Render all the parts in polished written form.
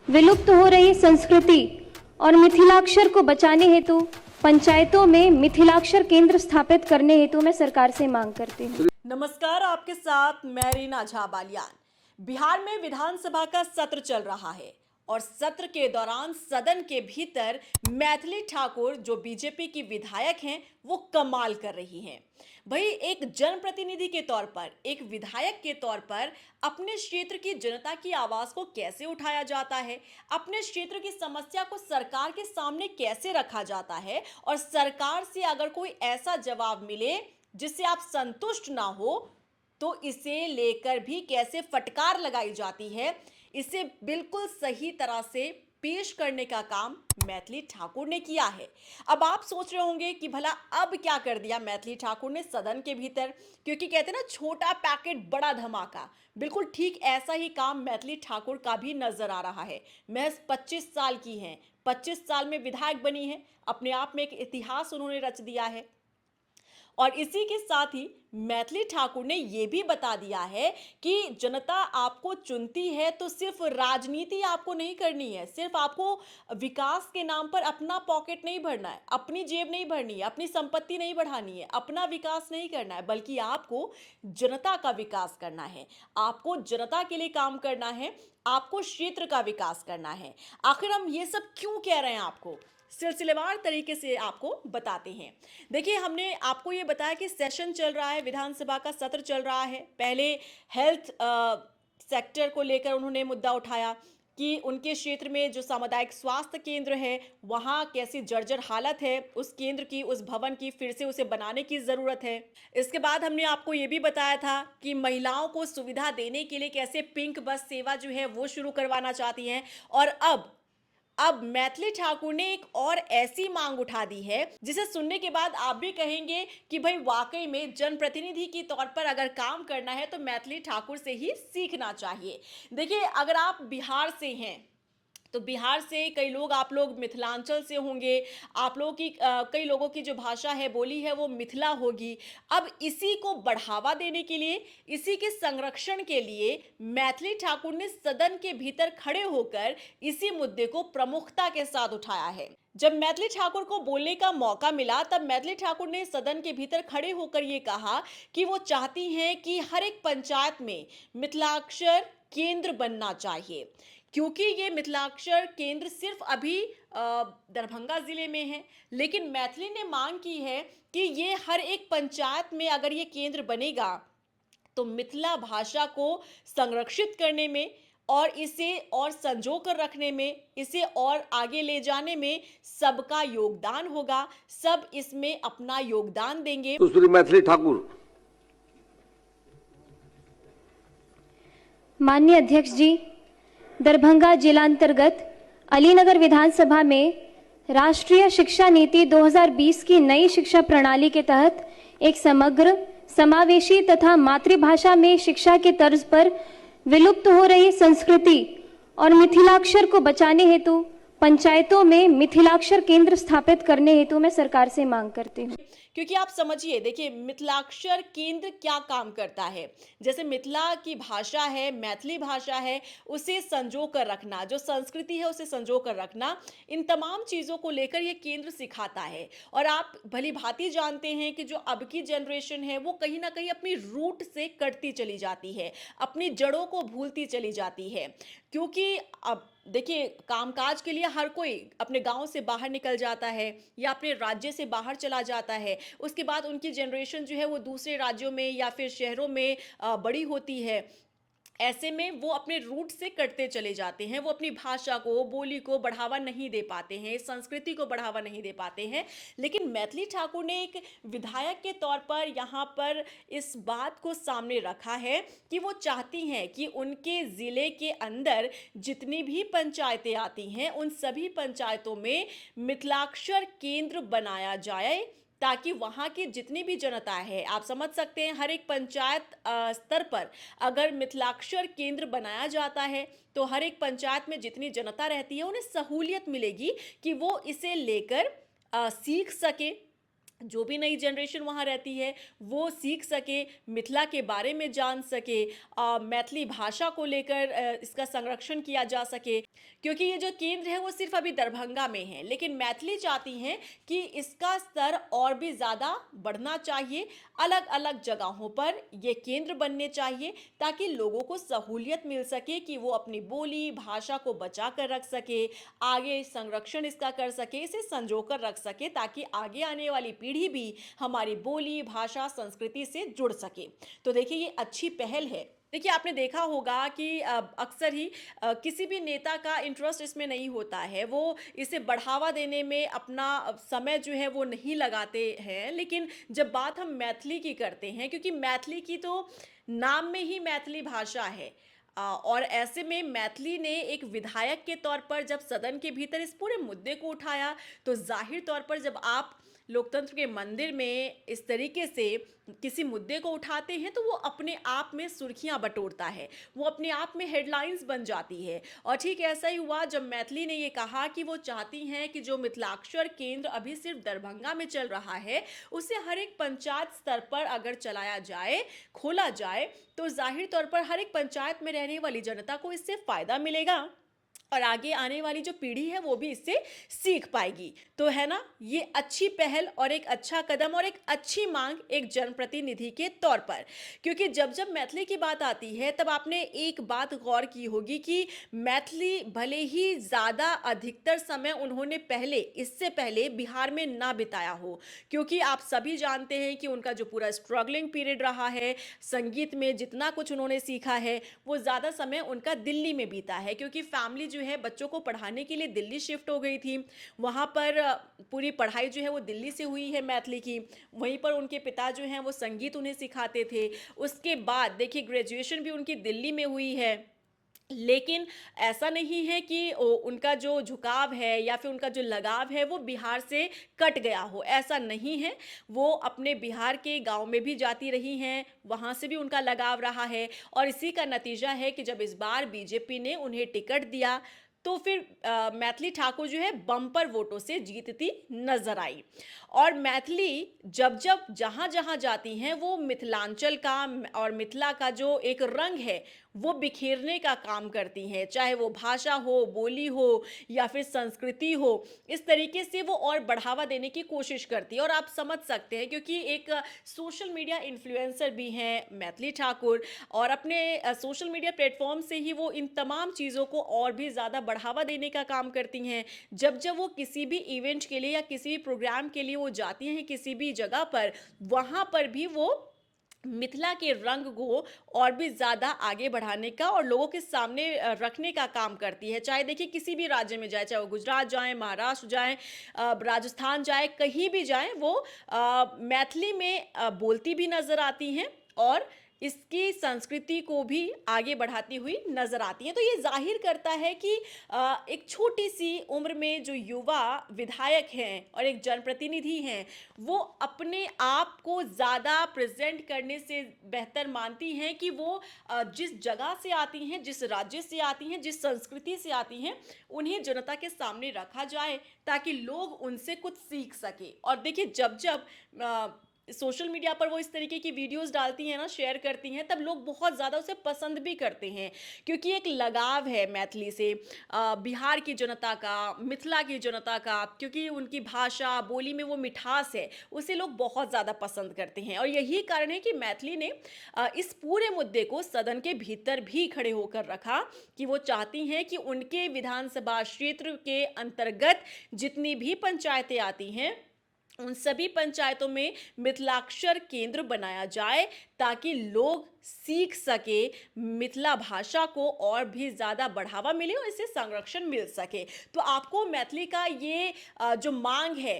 विलुप्त हो रही संस्कृति और मिथिलाक्षर को बचाने हेतु पंचायतों में मिथिलाक्षर केंद्र स्थापित करने हेतु मैं सरकार से मांग करती हूँ। नमस्कार, आपके साथ मैं रीना झा बालियान। बिहार में विधानसभा का सत्र चल रहा है और सत्र के दौरान सदन के भीतर मैथिली ठाकुर जो बीजेपी की विधायक हैं वो कमाल कर रही हैं। भाई, एक जनप्रतिनिधि के तौर पर, एक विधायक के तौर पर अपने क्षेत्र की जनता की आवाज को कैसे उठाया जाता है, अपने क्षेत्र की समस्या को सरकार के सामने कैसे रखा जाता है और सरकार से अगर कोई ऐसा जवाब मिले जिससे आप संतुष्ट ना हो तो इसे लेकर भी कैसे फटकार लगाई जाती है, इसे बिल्कुल सही तरह से पेश करने का काम मैथिली ठाकुर ने किया है। अब आप सोच रहे होंगे कि भला अब क्या कर दिया मैथिली ठाकुर ने सदन के भीतर, क्योंकि कहते हैं ना, छोटा पैकेट बड़ा धमाका। बिल्कुल ठीक ऐसा ही काम मैथिली ठाकुर का भी नजर आ रहा है। महज 25 साल की हैं, 25 साल में विधायक बनी है, अपने आप में एक इतिहास उन्होंने रच दिया है। और इसी के साथ ही मैथिली ठाकुर ने यह भी बता दिया है कि जनता आपको चुनती है तो सिर्फ राजनीति आपको नहीं करनी है, सिर्फ आपको विकास के नाम पर अपना पॉकेट नहीं भरना है, अपनी जेब नहीं भरनी है, अपनी संपत्ति नहीं बढ़ानी है, अपना विकास नहीं करना है, बल्कि आपको जनता का विकास करना है, आपको जनता के लिए काम करना है, आपको क्षेत्र का विकास करना है। आखिर हम ये सब क्यों कह रहे हैं, आपको सिलसिलेवार तरीके से आपको बताते हैं। देखिए, हमने आपको ये बताया कि सेशन चल रहा है, विधानसभा का सत्र चल रहा है। पहले हेल्थ सेक्टर को लेकर उन्होंने मुद्दा उठाया कि उनके क्षेत्र में जो सामुदायिक स्वास्थ्य केंद्र है वहाँ कैसी जर्जर हालत है, उस केंद्र की, उस भवन की फिर से उसे बनाने की ज़रूरत है। इसके बाद हमने आपको ये भी बताया था कि महिलाओं को सुविधा देने के लिए कैसे पिंक बस सेवा जो है वो शुरू करवाना चाहती हैं। और अब मैथिली ठाकुर ने एक और ऐसी मांग उठा दी है जिसे सुनने के बाद आप भी कहेंगे कि भाई वाकई में जनप्रतिनिधि के तौर पर अगर काम करना है तो मैथिली ठाकुर से ही सीखना चाहिए। देखिए, अगर आप बिहार से हैं तो बिहार से कई लोग, आप लोग मिथिलांचल से होंगे, आप लोगों की कई लोगों की जो भाषा है, बोली है, वो मिथिला होगी। अब इसी को बढ़ावा देने के लिए, इसी के संरक्षण के लिए मैथिली ठाकुर ने सदन के भीतर खड़े होकर इसी मुद्दे को प्रमुखता के साथ उठाया है। जब मैथिली ठाकुर को बोलने का मौका मिला तब मैथिली ठाकुर ने सदन के भीतर खड़े होकर ये कहा कि वो चाहती हैं कि हर एक पंचायत में मिथिलाक्षर केंद्र बनना चाहिए, क्योंकि ये मिथिलाक्षर केंद्र सिर्फ अभी दरभंगा जिले में है, लेकिन मैथिली ने मांग की है कि ये हर एक पंचायत में अगर ये केंद्र बनेगा तो मिथिला भाषा को संरक्षित करने में और इसे और संजो कर रखने में, इसे और आगे ले जाने में सबका योगदान होगा, सब इसमें अपना योगदान देंगे। तो श्री मैथिली ठाकुर। माननीय अध्यक्ष जी, दरभंगा जिलांतर्गत अलीनगर विधानसभा में राष्ट्रीय शिक्षा नीति 2020 की नई शिक्षा प्रणाली के तहत एक समग्र, समावेशी तथा मातृभाषा में शिक्षा के तर्ज पर विलुप्त हो रही संस्कृति और मिथिलाक्षर को बचाने हेतु पंचायतों में मिथिलाक्षर केंद्र स्थापित करने हेतु मैं सरकार से मांग करती हूँ। क्योंकि आप समझिए, देखिए, मिथिलाक्षर केंद्र क्या काम करता है। जैसे मिथिला की भाषा है, मैथिली भाषा है, उसे संजो कर रखना, जो संस्कृति है उसे संजो कर रखना, इन तमाम चीज़ों को लेकर ये केंद्र सिखाता है। और आप भली भांति जानते हैं कि जो अब की जनरेशन है वो कहीं ना कहीं अपनी रूट से कटती चली जाती है, अपनी जड़ों को भूलती चली जाती है। क्योंकि अब देखिए, कामकाज के लिए हर कोई अपने गांव से बाहर निकल जाता है या अपने राज्य से बाहर चला जाता है। उसके बाद उनकी जनरेशन जो है वो दूसरे राज्यों में या फिर शहरों में बड़ी होती है। ऐसे में वो अपने रूट से कटते चले जाते हैं, वो अपनी भाषा को, बोली को बढ़ावा नहीं दे पाते हैं, संस्कृति को बढ़ावा नहीं दे पाते हैं। लेकिन मैथिली ठाकुर ने एक विधायक के तौर पर यहाँ पर इस बात को सामने रखा है कि वो चाहती हैं कि उनके ज़िले के अंदर जितनी भी पंचायतें आती हैं उन सभी पंचायतों में मिथिलाक्षर केंद्र बनाया जाए, ताकि वहाँ की जितनी भी जनता है, आप समझ सकते हैं, हर एक पंचायत स्तर पर अगर मिथिलाक्षर केंद्र बनाया जाता है तो हर एक पंचायत में जितनी जनता रहती है उन्हें सहूलियत मिलेगी कि वो इसे लेकर सीख सके, जो भी नई जनरेशन वहाँ रहती है वो सीख सके, मिथिला के बारे में जान सके, मैथिली भाषा को लेकर इसका संरक्षण किया जा सके। क्योंकि ये जो केंद्र है वो सिर्फ अभी दरभंगा में है, लेकिन मैथिली चाहती हैं कि इसका स्तर और भी ज़्यादा बढ़ना चाहिए। अलग अलग जगहों पर ये केंद्र बनने चाहिए ताकि लोगों को सहूलियत मिल सके कि वो अपनी बोली भाषा को बचा कर रख सके, आगे संरक्षण इसका कर सके, इसे संजो कर रख सके, ताकि आगे आने वाली पीढ़ी भी हमारी बोली भाषा संस्कृति से जुड़ सके। तो देखिए ये अच्छी पहल है। देखिए आपने देखा होगा कि अक्सर ही किसी भी नेता का इंटरेस्ट इसमें नहीं होता है, वो इसे बढ़ावा देने में अपना समय जो है वो नहीं लगाते हैं। लेकिन जब बात हम मैथिली की करते हैं, क्योंकि मैथिली की तो नाम में ही मैथिली भाषा है, और ऐसे में मैथिली ने एक विधायक के तौर पर जब सदन के भीतर इस पूरे मुद्दे को उठाया, तो जाहिर तौर पर जब आप लोकतंत्र के मंदिर में इस तरीके से किसी मुद्दे को उठाते हैं तो वो अपने आप में सुर्खियां बटोरता है, वो अपने आप में हेडलाइंस बन जाती है। और ठीक ऐसा ही हुआ जब मैथिली ने ये कहा कि वो चाहती हैं कि जो मिथिलाक्षर केंद्र अभी सिर्फ दरभंगा में चल रहा है, उसे हर एक पंचायत स्तर पर अगर चलाया जाए, खोला जाए, तो जाहिर तौर पर हर एक पंचायत में रहने वाली जनता को इससे फ़ायदा मिलेगा और आगे आने वाली जो पीढ़ी है वो भी इससे सीख पाएगी। तो है ना, ये अच्छी पहल और एक अच्छा कदम और एक अच्छी मांग एक जनप्रतिनिधि के तौर पर। क्योंकि जब जब मैथिली की बात आती है तब आपने एक बात गौर की होगी कि मैथिली भले ही ज़्यादा अधिकतर समय उन्होंने इससे पहले बिहार में ना बिताया हो, क्योंकि आप सभी जानते हैं कि उनका जो पूरा स्ट्रगलिंग पीरियड रहा है, संगीत में जितना कुछ उन्होंने सीखा है वो ज़्यादा समय उनका दिल्ली में बीता है, क्योंकि फैमिली जो है बच्चों को पढ़ाने के लिए दिल्ली शिफ्ट हो गई थी। वहाँ पर पूरी पढ़ाई जो है वो दिल्ली से हुई है मैथिली की। वहीं पर उनके पिता जो हैं वो संगीत उन्हें सिखाते थे। उसके बाद देखिए ग्रेजुएशन भी उनकी दिल्ली में हुई है। लेकिन ऐसा नहीं है कि उनका जो झुकाव है या फिर उनका जो लगाव है वो बिहार से कट गया हो, ऐसा नहीं है। वो अपने बिहार के गांव में भी जाती रही हैं, वहाँ से भी उनका लगाव रहा है। और इसी का नतीजा है कि जब इस बार बीजेपी ने उन्हें टिकट दिया तो फिर मैथिली ठाकुर जो है बम्पर वोटों से जीतती नजर आई। और मैथिली जब जब जहाँ जहाँ जाती हैं वो मिथिलांचल का और मिथिला का जो एक रंग है वो बिखेरने का काम करती हैं, चाहे वो भाषा हो, बोली हो या फिर संस्कृति हो। इस तरीके से वो और बढ़ावा देने की कोशिश करती है। और आप समझ सकते हैं क्योंकि एक सोशल मीडिया इन्फ्लुएंसर भी हैं मैथिली ठाकुर, और अपने सोशल मीडिया प्लेटफॉर्म से ही वो इन तमाम चीज़ों को और भी ज़्यादा बढ़ावा देने का काम करती हैं। जब जब वो किसी भी इवेंट के लिए या किसी भी प्रोग्राम के लिए वो जाती हैं किसी भी जगह पर, वहाँ पर भी वो मिथिला के रंग को और भी ज़्यादा आगे बढ़ाने का और लोगों के सामने रखने का काम करती है। चाहे देखिए किसी भी राज्य में जाए, चाहे वो गुजरात जाएं, महाराष्ट्र जाएं, राजस्थान जाएं, कहीं भी जाएं, वो मैथिली में बोलती भी नज़र आती हैं और इसकी संस्कृति को भी आगे बढ़ाती हुई नजर आती हैं। तो ये जाहिर करता है कि एक छोटी सी उम्र में जो युवा विधायक हैं और एक जनप्रतिनिधि हैं, वो अपने आप को ज़्यादा प्रेजेंट करने से बेहतर मानती हैं कि वो जिस जगह से आती हैं, जिस राज्य से आती हैं, जिस संस्कृति से आती हैं, उन्हें जनता के सामने रखा जाए ताकि लोग उनसे कुछ सीख सके। और देखिए जब जब सोशल मीडिया पर वो इस तरीके की वीडियोस डालती हैं ना, शेयर करती हैं, तब लोग बहुत ज़्यादा उसे पसंद भी करते हैं, क्योंकि एक लगाव है मैथिली से बिहार की जनता का, मिथिला की जनता का, क्योंकि उनकी भाषा बोली में वो मिठास है, उसे लोग बहुत ज़्यादा पसंद करते हैं। और यही कारण है कि मैथिली ने इस पूरे मुद्दे को सदन के भीतर भी खड़े होकर रखा कि वो चाहती हैं कि उनके विधानसभा क्षेत्र के अंतर्गत जितनी भी पंचायतें आती हैं उन सभी पंचायतों में मिथिलाक्षर केंद्र बनाया जाए ताकि लोग सीख सके, मिथिला भाषा को और भी ज़्यादा बढ़ावा मिले और इसे संरक्षण मिल सके। तो आपको मैथिली का ये जो मांग है,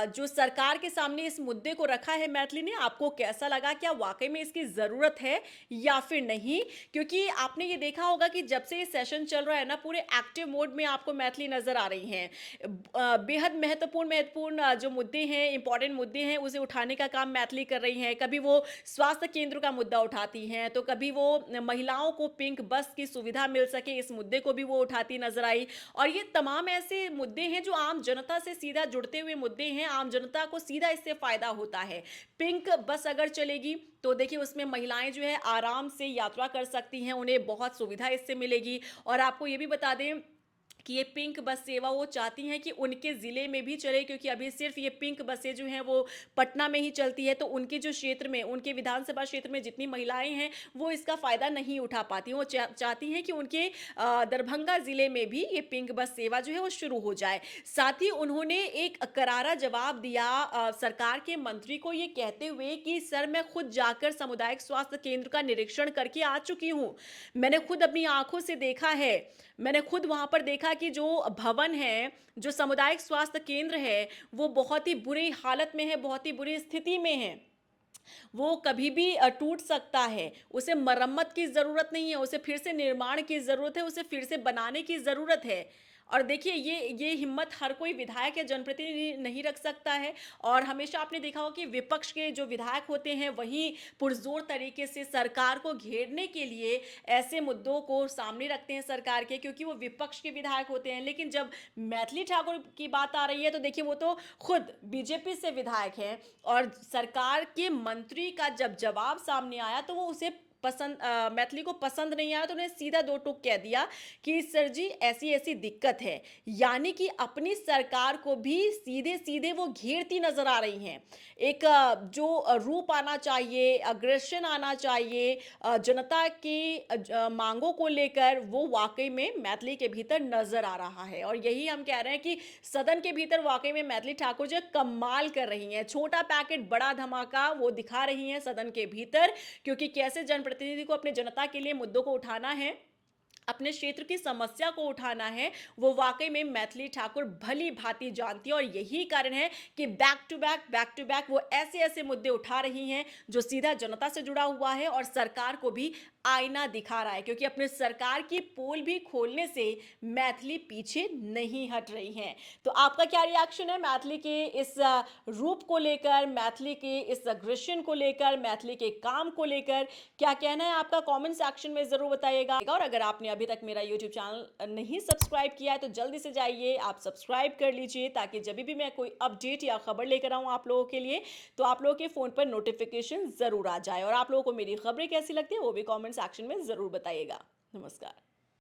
जो सरकार के सामने इस मुद्दे को रखा है मैथिली ने, आपको कैसा लगा? क्या वाकई में इसकी ज़रूरत है या फिर नहीं? क्योंकि आपने ये देखा होगा कि जब से ये सेशन चल रहा है ना, पूरे एक्टिव मोड में आपको मैथिली नज़र आ रही हैं। बेहद महत्वपूर्ण जो मुद्दे हैं, इंपॉर्टेंट मुद्दे हैं, उसे उठाने का काम मैथिली कर रही हैं। कभी वो स्वास्थ्य केंद्र का मुद्दा उठाती हैं, तो कभी वो महिलाओं को पिंक बस की सुविधा मिल सके, इस मुद्दे को भी वो उठाती नजर आई। और ये तमाम ऐसे मुद्दे हैं जो आम जनता से सीधा जुड़ते हुए मुद्दे जुड़े हैं, आम जनता को सीधा इससे फायदा होता है। पिंक बस अगर चलेगी तो देखिए उसमें महिलाएं जो है आराम से यात्रा कर सकती हैं, उन्हें बहुत सुविधा इससे मिलेगी। और आपको ये भी बता दें कि ये पिंक बस सेवा वो चाहती हैं कि उनके ज़िले में भी चले, क्योंकि अभी सिर्फ ये पिंक बसें जो हैं वो पटना में ही चलती है, तो उनके जो क्षेत्र में, उनके विधानसभा क्षेत्र में जितनी महिलाएं हैं वो इसका फ़ायदा नहीं उठा पाती। वो चाहती हैं कि उनके दरभंगा ज़िले में भी ये पिंक बस सेवा जो है वो शुरू हो जाए। साथ ही उन्होंने एक करारा जवाब दिया सरकार के मंत्री को, ये कहते हुए कि सर मैं खुद जाकर सामुदायिक स्वास्थ्य केंद्र का निरीक्षण करके आ चुकी हूँ, मैंने खुद अपनी आंखों से देखा है, मैंने खुद वहां पर देखा कि जो भवन है, जो सामुदायिक स्वास्थ्य केंद्र है, वो बहुत ही बुरी हालत में है, बहुत ही बुरी स्थिति में है। वो कभी भी टूट सकता है, उसे मरम्मत की ज़रूरत नहीं है, उसे फिर से निर्माण की ज़रूरत है, उसे फिर से बनाने की ज़रूरत है। और देखिए ये हिम्मत हर कोई विधायक या जनप्रतिनिधि नहीं रख सकता है। और हमेशा आपने देखा होगा कि विपक्ष के जो विधायक होते हैं वही पुरजोर तरीके से सरकार को घेरने के लिए ऐसे मुद्दों को सामने रखते हैं सरकार के, क्योंकि वो विपक्ष के विधायक होते हैं। लेकिन जब मैथिली ठाकुर की बात आ रही है तो देखिए वो तो खुद बीजेपी से विधायक हैं, और सरकार के मंत्री का जब जवाब सामने आया तो वो उसे मैथिली को पसंद नहीं आया, तो उन्हें सीधा दो टूक कह दिया कि सर जी ऐसी ऐसी दिक्कत है। यानी कि अपनी सरकार को भी सीधे सीधे वो घेरती नजर आ रही हैं। एक जो रूप आना चाहिए, अग्रेशन आना चाहिए जनता की मांगों को लेकर, वो वाकई में मैथिली के भीतर नजर आ रहा है। और यही हम कह रहे हैं कि सदन के भीतर वाकई में मैथिली ठाकुर जो कमाल कर रही हैं, छोटा पैकेट बड़ा धमाका वो दिखा रही हैं सदन के भीतर, क्योंकि कैसे जनप्रतिनिधि को अपने जनता के लिए मुद्दों को उठाना है, अपने क्षेत्र की समस्या को उठाना है, वो वाकई में मैथिली ठाकुर भली भांति जानती है। और यही कारण है कि बैक टू बैक वो ऐसे ऐसे मुद्दे उठा रही हैं जो सीधा जनता से जुड़ा हुआ है और सरकार को भी आईना दिखा रहा है, क्योंकि अपने सरकार की पोल भी खोलने से मैथिली पीछे नहीं हट रही हैं। तो आपका क्या रिएक्शन है मैथिली के इस रूप को लेकर, मैथिली के इस अग्रेशन को लेकर, मैथिली के काम को लेकर? क्या कहना है आपका कमेंट सेक्शन में जरूर बताइएगा। और अगर आपने अभी तक मेरा यूट्यूब चैनल नहीं सब्सक्राइब किया है तो जल्दी से जाइए, आप सब्सक्राइब कर लीजिए, ताकि जब भी मैं कोई अपडेट या खबर लेकर आऊँ आप लोगों के लिए तो आप लोगों के फ़ोन पर नोटिफिकेशन ज़रूर आ जाए। और आप लोगों को मेरी खबरें कैसी लगती है वो भी कमेंट सेक्शन में ज़रूर बताइएगा। नमस्कार।